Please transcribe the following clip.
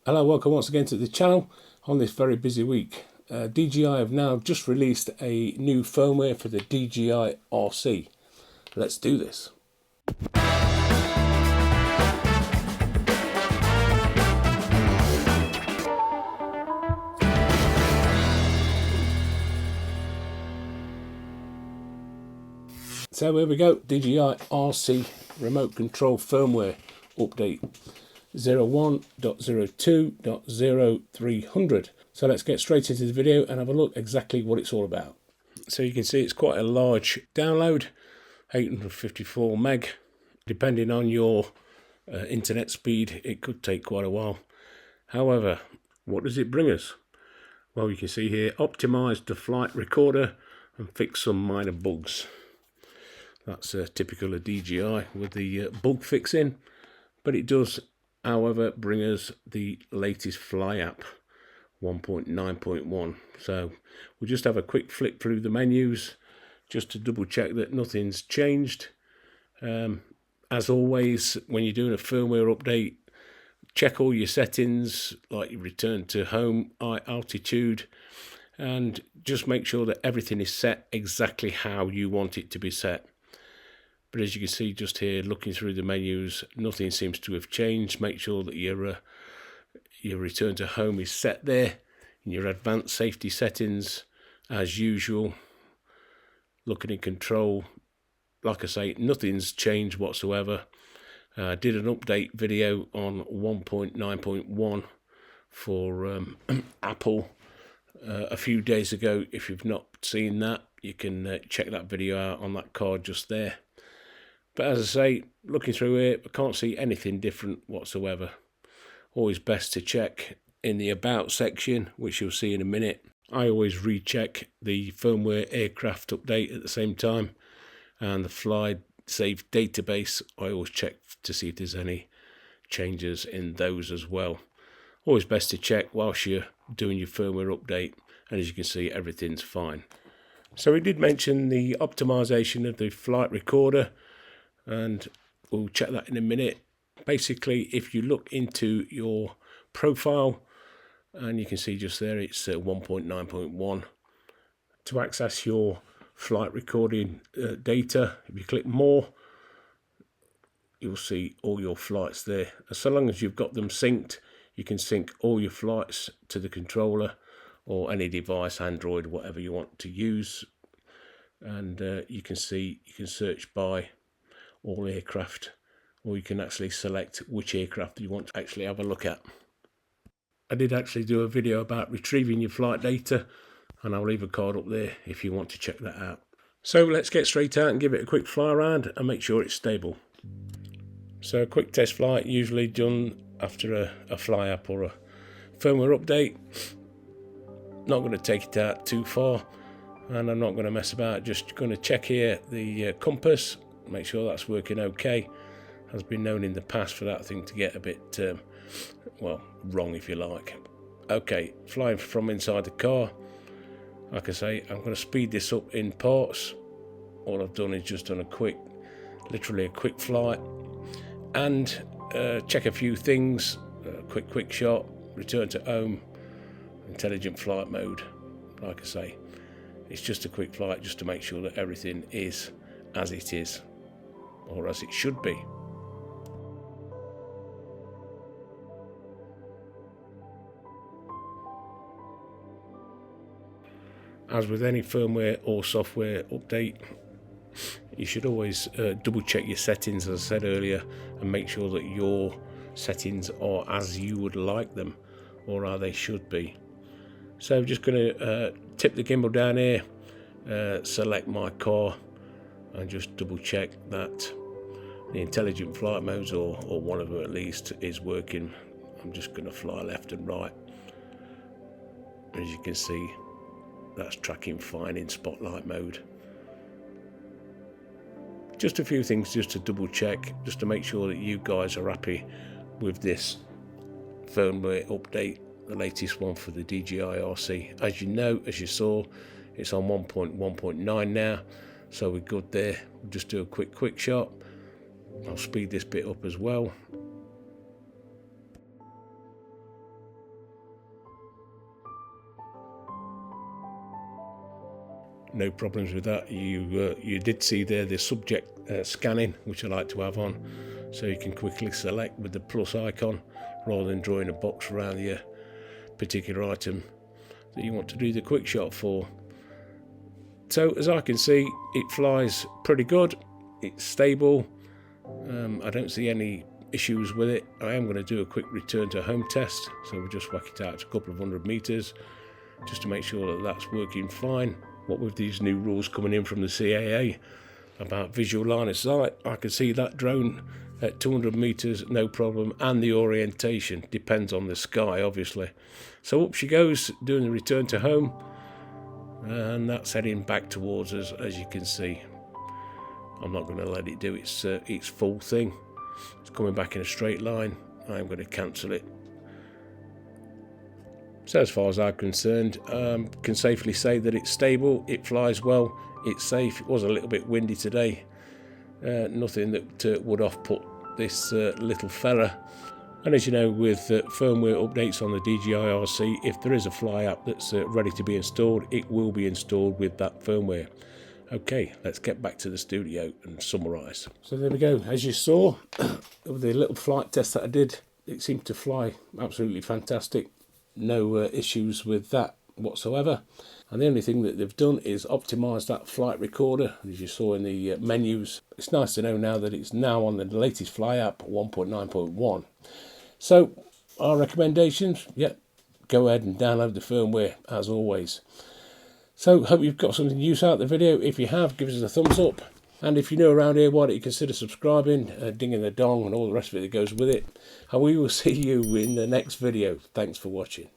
Hello, welcome once again to the channel on this very busy week. DJI have now just released a new firmware for the DJI RC. Let's do this. So here we go, DJI RC remote control firmware update 01.02.0300. So let's get straight into the video and have a look exactly what it's all about. So you can see it's quite a large download, 854 meg. Depending on your internet speed, it could take quite a while. However, what does it bring us? Well, you can see here, optimized the flight recorder and fix some minor bugs. That's typical of DJI with the bug fixing, but it does, however, bring us the latest Fly app 1.9.1. So we'll just have a quick flick through the menus just to double check that nothing's changed. As always, when you're doing a firmware update, check all your settings, like your return to home, eye altitude, and just make sure that everything is set exactly how you want it to be set. But as you can see just here, looking through the menus, nothing seems to have changed. Make sure that your return to home is set there. In your advanced safety settings, as usual. Looking in control, like I say, nothing's changed whatsoever. Did an update video on 1.9.1 for Apple a few days ago. If you've not seen that, you can check that video out on that card just there. But as I say, looking through here, I can't see anything different whatsoever. Always best to check in the About section, which you'll see in a minute. I always recheck the firmware aircraft update at the same time. And the Fly Safe database, I always check to see if there's any changes in those as well. Always best to check whilst you're doing your firmware update. And as you can see, everything's fine. So we did mention the optimization of the flight recorder, and we'll check that in a minute. Basically, if you look into your profile, and you can see just there it's 1.9.1. To access your flight recording data, if you click more, you'll see all your flights there. So long as you've got them synced, you can sync all your flights to the controller or any device, Android, whatever you want to use. And you can see, you can search by all aircraft, or you can actually select which aircraft you want to actually have a look at. I did actually do a video about retrieving your flight data, and I'll leave a card up there if you want to check that out. So let's get straight out and give it a quick fly around and make sure it's stable. So a quick test flight usually done after a fly app or a firmware update. Not going to take it out too far, and I'm not going to mess about. Just going to check here the compass, make sure that's working okay. Has been known in the past for that thing to get a bit well, wrong if you like. Okay, flying from inside the car. Like I say, I'm going to speed this up in parts. All I've done is just done literally a quick flight, and check a few things. Quick shot, return to home, intelligent flight mode. Like I say, it's just a quick flight just to make sure that everything is as it is, or as it should be. As with any firmware or software update, you should always double check your settings, as I said earlier, and make sure that your settings are as you would like them, or how they should be. So I'm just going to tip the gimbal down here, select my car, and just double check that the intelligent flight modes, or one of them at least, is working. I'm just going to fly left and right. As you can see, that's tracking fine in spotlight mode. Just a few things just to double check, just to make sure that you guys are happy with this firmware update, the latest one for the DJI RC. As you know, as you saw, it's on 1.1.9 now, so we're good there. We'll just do a quick shot. I'll speed this bit up as well. no problems with that. You did see there the subject scanning, which I like to have on, so you can quickly select with the plus icon rather than drawing a box around your particular item that you want to do the quick shot for. So as I can see, it flies pretty good, it's stable. I don't see any issues with it. I am going to do a quick return to home test, so we'll just whack it out to a couple of 100 meters just to make sure that that's working fine. What with these new rules coming in from the CAA about visual line of sight, I can see that drone at 200 meters no problem, and the orientation depends on the sky obviously. So up she goes doing the return to home, and that's heading back towards us. As you can see, I'm not going to let it do its full thing. It's coming back in a straight line. I'm going to cancel it. So as far as I'm concerned, can safely say that it's stable, it flies well, it's safe. It was a little bit windy today, nothing that would off-put this little fella. And as you know, with firmware updates on the DJI RC, if there is a fly app that's ready to be installed, it will be installed with that firmware. Okay, let's get back to the studio and summarise. So there we go. As you saw, with the little flight test that I did, it seemed to fly absolutely fantastic. No issues with that whatsoever. And the only thing that they've done is optimise that flight recorder, as you saw in the menus. It's nice to know now that it's now on the latest Fly app 1.9.1. So our recommendations, go ahead and download the firmware as always. So hope you've got something use out of the video. If you have, give us a thumbs up. And if you're new around here, why don't you consider subscribing, dinging the dong and all the rest of it that goes with it. And we will see you in the next video. Thanks for watching.